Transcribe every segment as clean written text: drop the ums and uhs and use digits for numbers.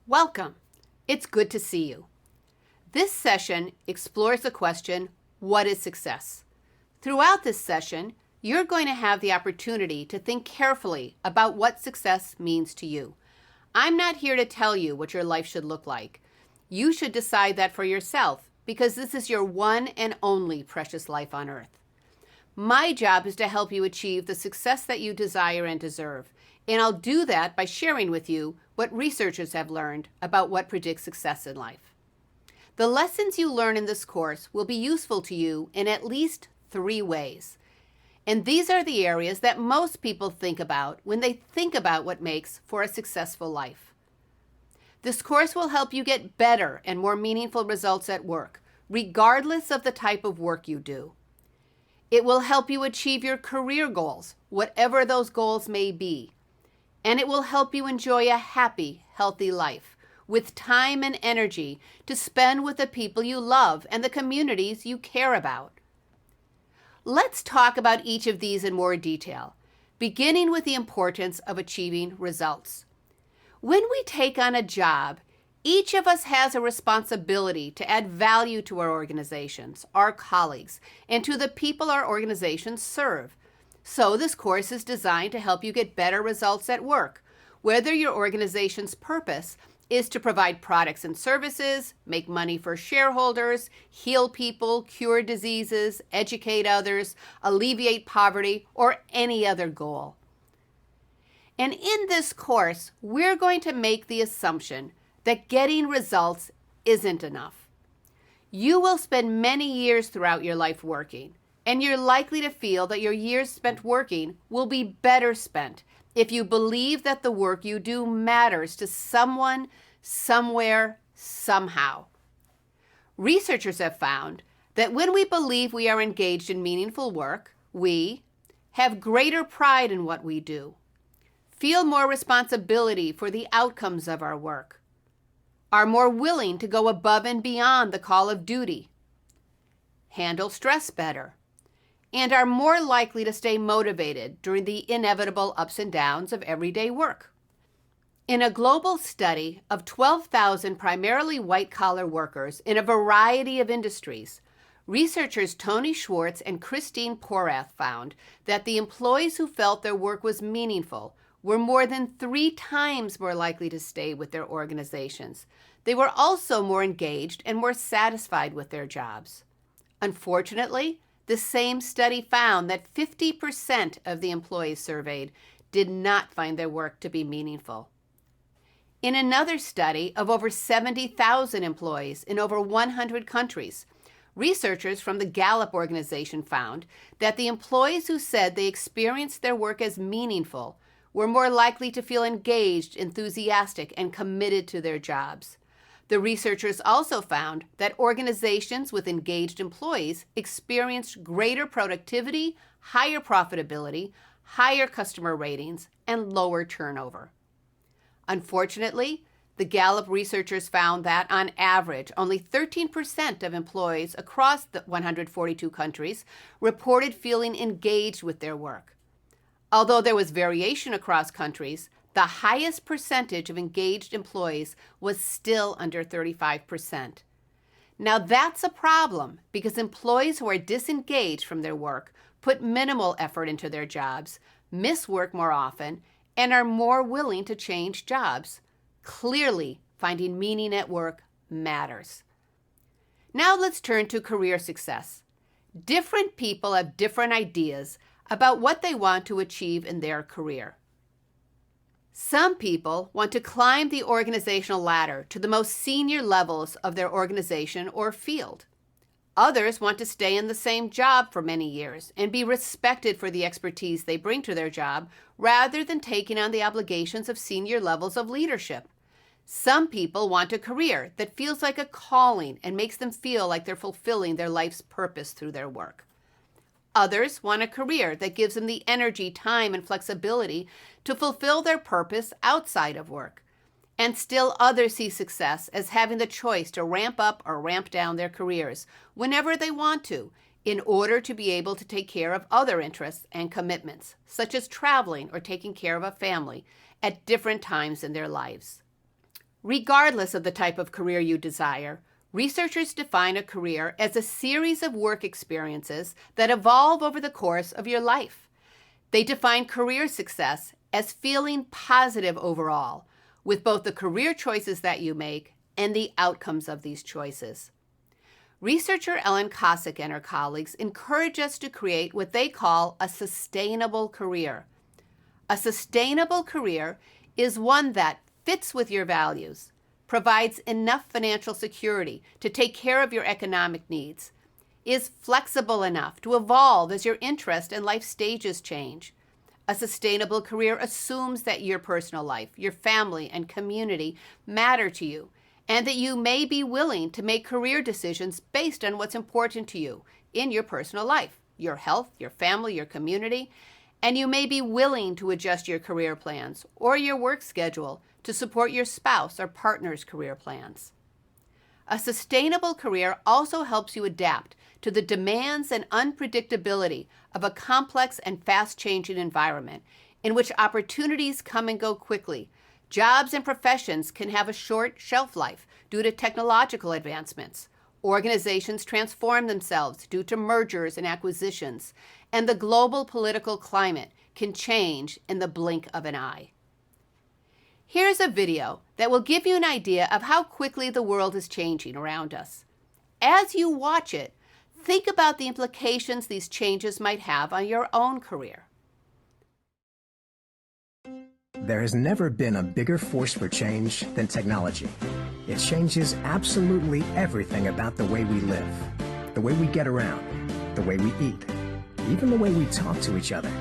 Welcome. It's good to see you. This session explores the question, what is success? Throughout this session, you're going to have the opportunity to think carefully about what success means to you. I'm not here to tell you what your life should look like. You should decide that for yourself because this is your one and only precious life on earth. My job is to help you achieve the success that you desire and deserve, and I'll do that by sharing with you what researchers have learned about what predicts success in life. The lessons you learn in this course will be useful to you in at least 3 ways. And these are the areas that most people think about when they think about what makes for a successful life. This course will help you get better and more meaningful results at work, regardless of the type of work you do. It will help you achieve your career goals, whatever those goals may be. And it will help you enjoy a happy, healthy life with time and energy to spend with the people you love and the communities you care about. Let's talk about each of these in more detail, beginning with the importance of achieving results. When we take on a job, each of us has a responsibility to add value to our organizations, our colleagues, and to the people our organizations serve. So this course is designed to help you get better results at work, whether your organization's purpose is to provide products and services, make money for shareholders, heal people, cure diseases, educate others, alleviate poverty, or any other goal. And in this course, we're going to make the assumption that getting results isn't enough. You will spend many years throughout your life working, and you're likely to feel that your years spent working will be better spent if you believe that the work you do matters to someone, somewhere, somehow. Researchers have found that when we believe we are engaged in meaningful work, we have greater pride in what we do, feel more responsibility for the outcomes of our work, are more willing to go above and beyond the call of duty, handle stress better, and are more likely to stay motivated during the inevitable ups and downs of everyday work. In a global study of 12,000 primarily white-collar workers in a variety of industries, researchers Tony Schwartz and Christine Porath found that the employees who felt their work was meaningful were more than 3 times more likely to stay with their organizations. They were also more engaged and more satisfied with their jobs. Unfortunately, the same study found that 50% of the employees surveyed did not find their work to be meaningful. In another study of over 70,000 employees in over 100 countries, researchers from the Gallup organization found that the employees who said they experienced their work as meaningful were more likely to feel engaged, enthusiastic, and committed to their jobs. The researchers also found that organizations with engaged employees experienced greater productivity, higher profitability, higher customer ratings, and lower turnover. Unfortunately, the Gallup researchers found that, on average, only 13% of employees across the 142 countries reported feeling engaged with their work. Although there was variation across countries, the highest percentage of engaged employees was still under 35%. Now that's a problem because employees who are disengaged from their work put minimal effort into their jobs, miss work more often, and are more willing to change jobs. Clearly, finding meaning at work matters. Now let's turn to career success. Different people have different ideas about what they want to achieve in their career. Some people want to climb the organizational ladder to the most senior levels of their organization or field. Others want to stay in the same job for many years and be respected for the expertise they bring to their job rather than taking on the obligations of senior levels of leadership. Some people want a career that feels like a calling and makes them feel like they're fulfilling their life's purpose through their work. Others want a career that gives them the energy, time, and flexibility to fulfill their purpose outside of work. And still others see success as having the choice to ramp up or ramp down their careers whenever they want to in order to be able to take care of other interests and commitments, such as traveling or taking care of a family at different times in their lives. Regardless of the type of career you desire, researchers define a career as a series of work experiences that evolve over the course of your life. They define career success as feeling positive overall, with both the career choices that you make and the outcomes of these choices. Researcher Ellen Kosick and her colleagues encourage us to create what they call a sustainable career. A sustainable career is one that fits with your values, provides enough financial security to take care of your economic needs, is flexible enough to evolve as your interest and life stages change. A sustainable career assumes that your personal life, your family, and community matter to you, and that you may be willing to make career decisions based on what's important to you in your personal life, your health, your family, your community, and you may be willing to adjust your career plans or your work schedule to support your spouse or partner's career plans. A sustainable career also helps you adapt to the demands and unpredictability of a complex and fast-changing environment in which opportunities come and go quickly. Jobs and professions can have a short shelf life due to technological advancements. Organizations transform themselves due to mergers and acquisitions, and the global political climate can change in the blink of an eye. Here's a video that will give you an idea of how quickly the world is changing around us. As you watch it, think about the implications these changes might have on your own career. There has never been a bigger force for change than technology. It changes absolutely everything about the way we live, the way we get around, the way we eat, even the way we talk to each other.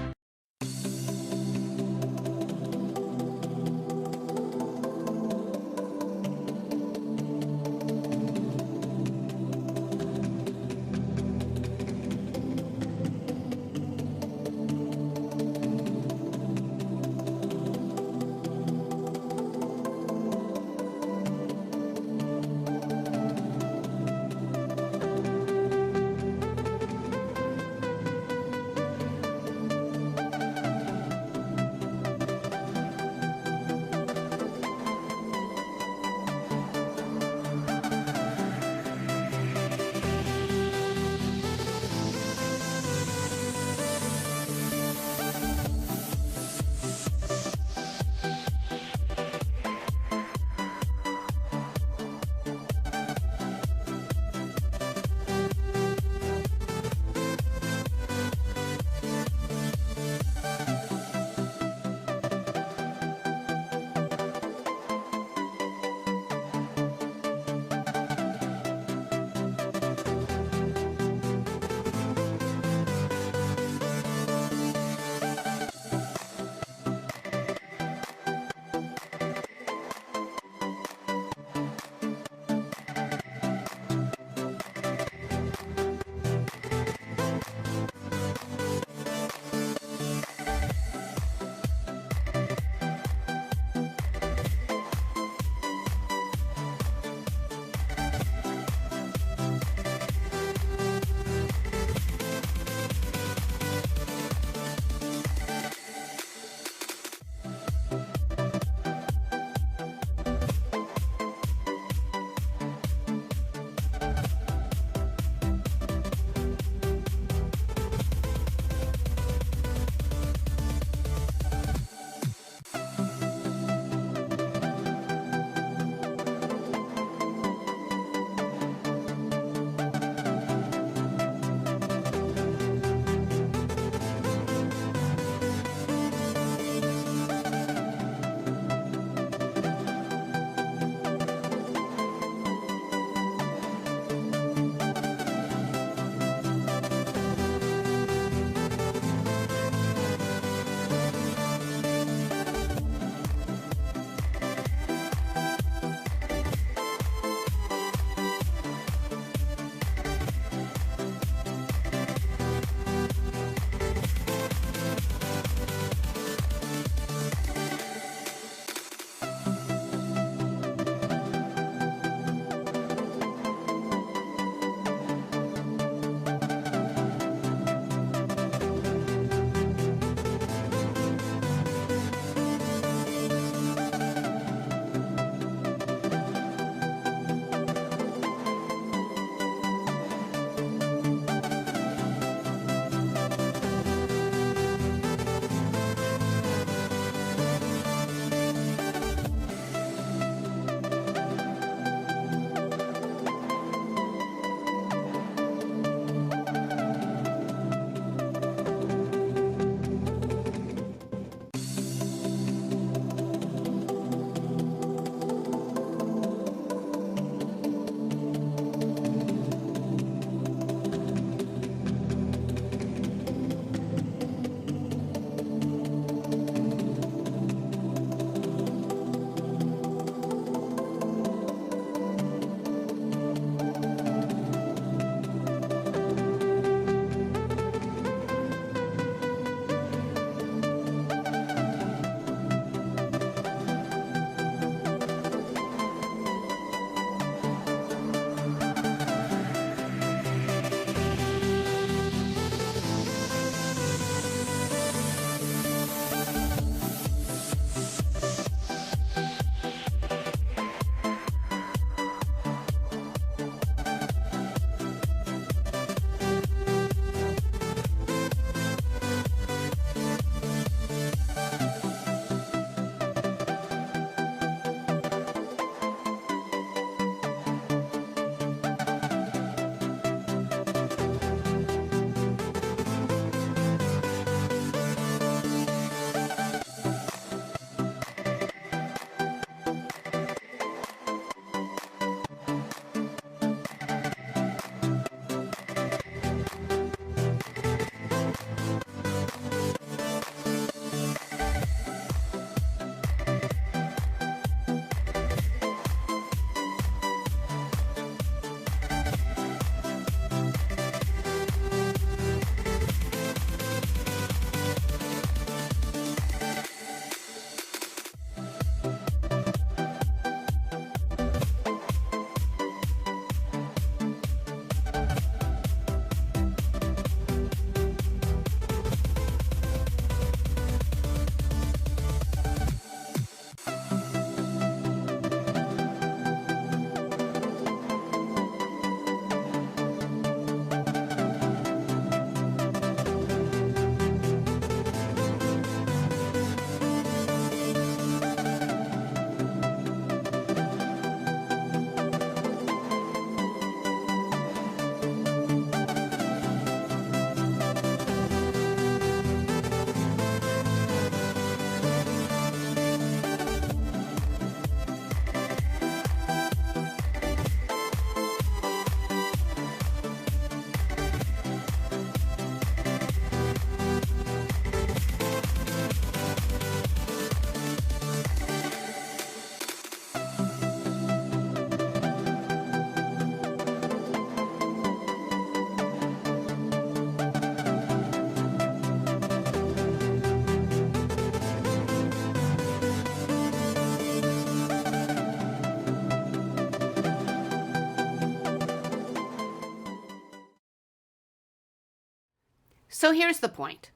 So here's the point.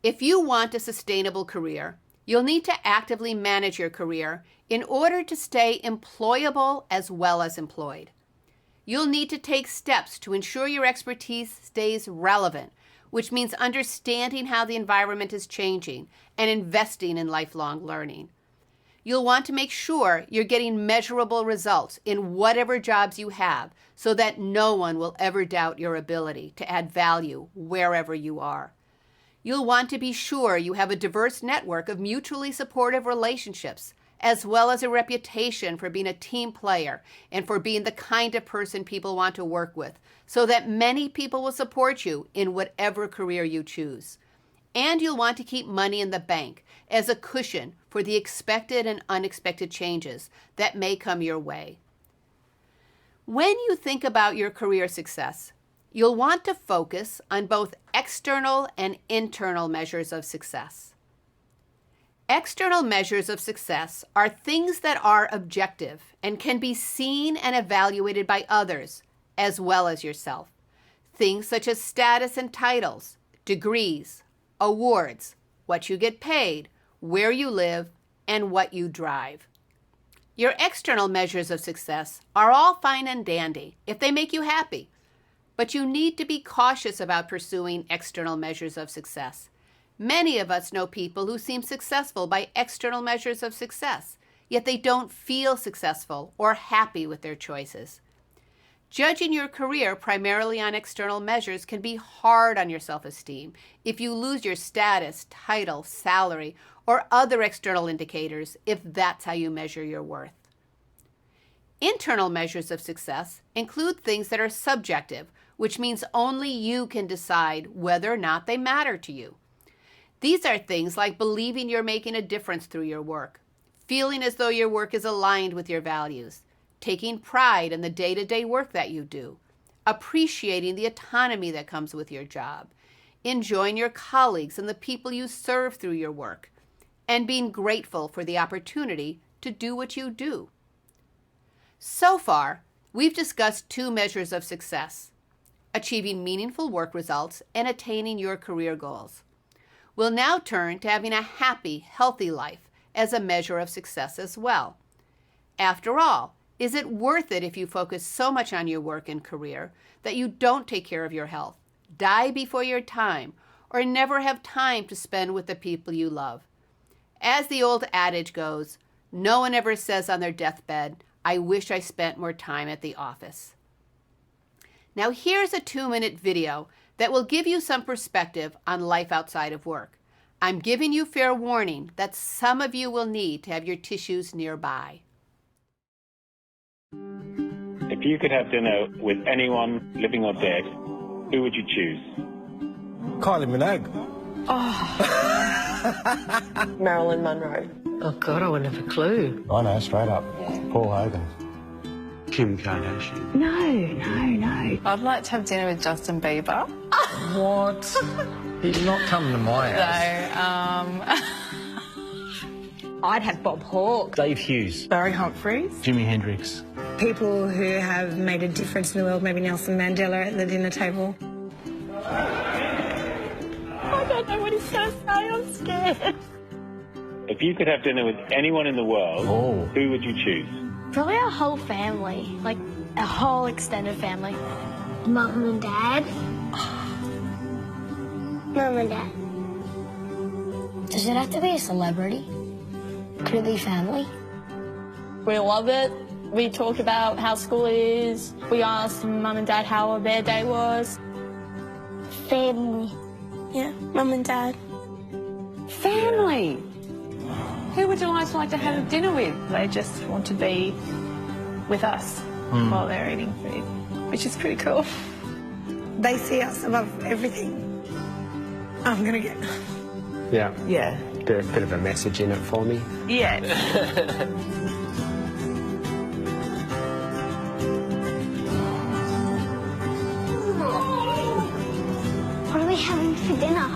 If you want a sustainable career, you'll need to actively manage your career in order to stay employable as well as employed. You'll need to take steps to ensure your expertise stays relevant, which means understanding how the environment is changing and investing in lifelong learning. You'll want to make sure you're getting measurable results in whatever jobs you have so that no one will ever doubt your ability to add value wherever you are. You'll want to be sure you have a diverse network of mutually supportive relationships, as well as a reputation for being a team player and for being the kind of person people want to work with, so that many people will support you in whatever career you choose. And you'll want to keep money in the bank as a cushion for the expected and unexpected changes that may come your way. When you think about your career success, you'll want to focus on both external and internal measures of success. External measures of success are things that are objective and can be seen and evaluated by others as well as yourself. Things such as status and titles, degrees, awards, what you get paid, where you live, and what you drive. Your external measures of success are all fine and dandy if they make you happy, but you need to be cautious about pursuing external measures of success. Many of us know people who seem successful by external measures of success, yet they don't feel successful or happy with their choices. Judging your career primarily on external measures can be hard on your self-esteem if you lose your status, title, salary, or other external indicators if that's how you measure your worth. Internal measures of success include things that are subjective, which means only you can decide whether or not they matter to you. These are things like believing you're making a difference through your work, feeling as though your work is aligned with your values, taking pride in the day-to-day work that you do, appreciating the autonomy that comes with your job, enjoying your colleagues and the people you serve through your work, and being grateful for the opportunity to do what you do. So far, we've discussed two measures of success: achieving meaningful work results and attaining your career goals. We'll now turn to having a happy, healthy life as a measure of success as well. After all, is it worth it if you focus so much on your work and career that you don't take care of your health, die before your time, or never have time to spend with the people you love? As the old adage goes, no one ever says on their deathbed, "I wish I spent more time at the office." Now here's a 2-minute video that will give you some perspective on life outside of work. I'm giving you fair warning that some of you will need to have your tissues nearby. If you could have dinner with anyone, living or dead, who would you choose? Kylie Minogue. Marilyn Monroe. Oh, God, I wouldn't have a clue. I know, straight up. Paul Hogan. Kim Kardashian. No. I'd like to have dinner with Justin Bieber. What? He's not coming to my house. I'd have Bob Hawke. Dave Hughes. Barry Humphries. Jimi Hendrix. People who have made a difference in the world, maybe Nelson Mandela at the dinner table. I don't know what he's going to say, I'm scared. If you could have dinner with anyone in the world, who would you choose? Probably our whole family, like a whole extended family. Mum and Dad. Mum and Dad. Does it have to be a celebrity? Could it be family? We love it. We talk about how school is. We asked Mum and Dad how their day was. Family. Yeah, Mum and Dad. Family. Who would you like to have dinner with? They just want to be with us while they're eating food, which is pretty cool. They see us above everything. I'm going to get... Yeah. Yeah. Bit of a message in it for me. Yeah. What are we having for dinner?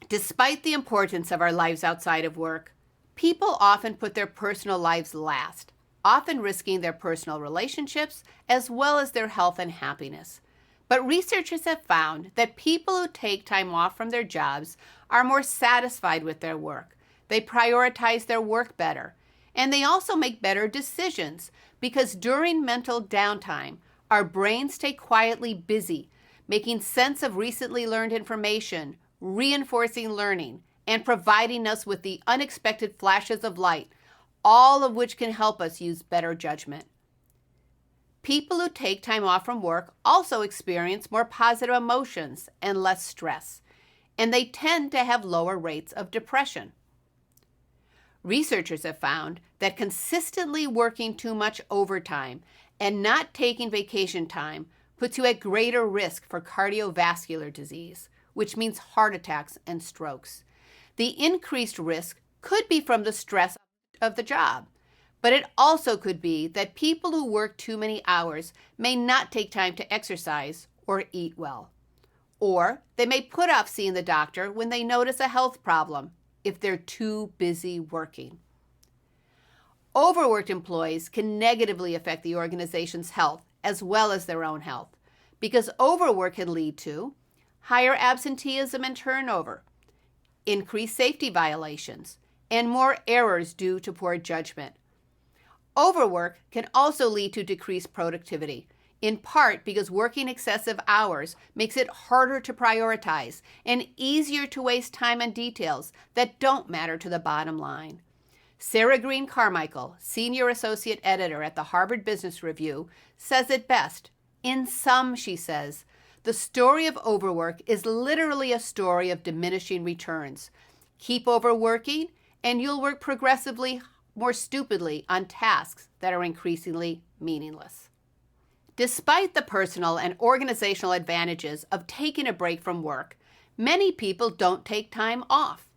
Despite the importance of our lives outside of work, people often put their personal lives last, often risking their personal relationships as well as their health and happiness. But researchers have found that people who take time off from their jobs are more satisfied with their work. They prioritize their work better, and they also make better decisions because during mental downtime, our brains stay quietly busy, making sense of recently learned information, reinforcing learning, and providing us with the unexpected flashes of light, all of which can help us use better judgment. People who take time off from work also experience more positive emotions and less stress, and they tend to have lower rates of depression. Researchers have found that consistently working too much overtime and not taking vacation time puts you at greater risk for cardiovascular disease, which means heart attacks and strokes. The increased risk could be from the stress of the job, but it also could be that people who work too many hours may not take time to exercise or eat well. Or they may put off seeing the doctor when they notice a health problem if they're too busy working. Overworked employees can negatively affect the organization's health as well as their own health, because overwork can lead to higher absenteeism and turnover, increased safety violations, and more errors due to poor judgment. Overwork can also lead to decreased productivity, in part because working excessive hours makes it harder to prioritize and easier to waste time on details that don't matter to the bottom line. Sarah Green Carmichael, Senior Associate Editor at the Harvard Business Review, says it best. In sum, she says, the story of overwork is literally a story of diminishing returns. Keep overworking, and you'll work progressively more stupidly on tasks that are increasingly meaningless. Despite the personal and organizational advantages of taking a break from work, many people don't take time off.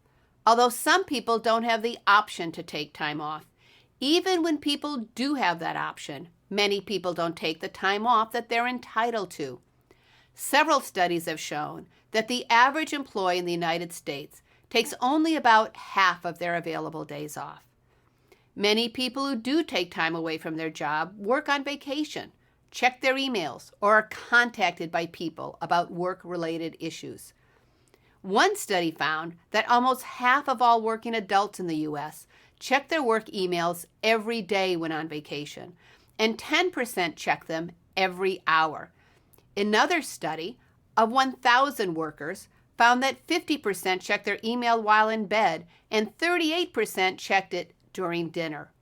Although some people don't have the option to take time off. Even when people do have that option, many people don't take the time off that they're entitled to. Several studies have shown that the average employee in the United States takes only about half of their available days off. Many people who do take time away from their job work on vacation, check their emails, or are contacted by people about work-related issues. One study found that almost half of all working adults in the U.S. check their work emails every day when on vacation, and 10% check them every hour. Another study of 1,000 workers found that 50% checked their email while in bed and 38% checked it during dinner.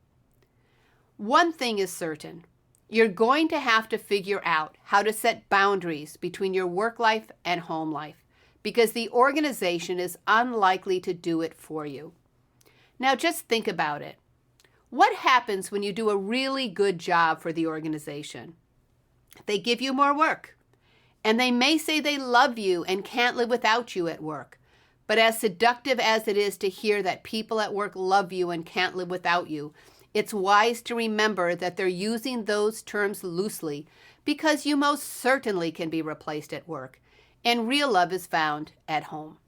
One thing is certain. You're going to have to figure out how to set boundaries between your work life and home life, because the organization is unlikely to do it for you. Now just think about it. What happens when you do a really good job for the organization? They give you more work, and they may say they love you and can't live without you at work. But as seductive as it is to hear that people at work love you and can't live without you, it's wise to remember that they're using those terms loosely because you most certainly can be replaced at work, and real love is found at home.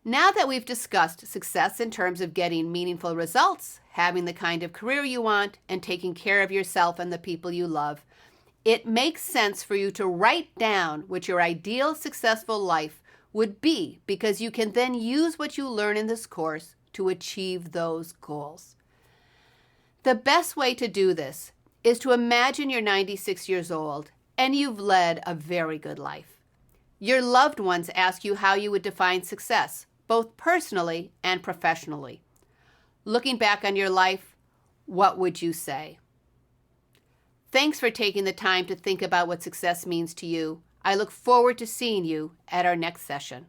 Now that we've discussed success in terms of getting meaningful results, having the kind of career you want, and taking care of yourself and the people you love, it makes sense for you to write down what your ideal successful life would be, because you can then use what you learn in this course to achieve those goals. The best way to do this is to imagine you're 96 years old and you've led a very good life. Your loved ones ask you how you would define success, both personally and professionally. Looking back on your life, what would you say? Thanks for taking the time to think about what success means to you. I look forward to seeing you at our next session.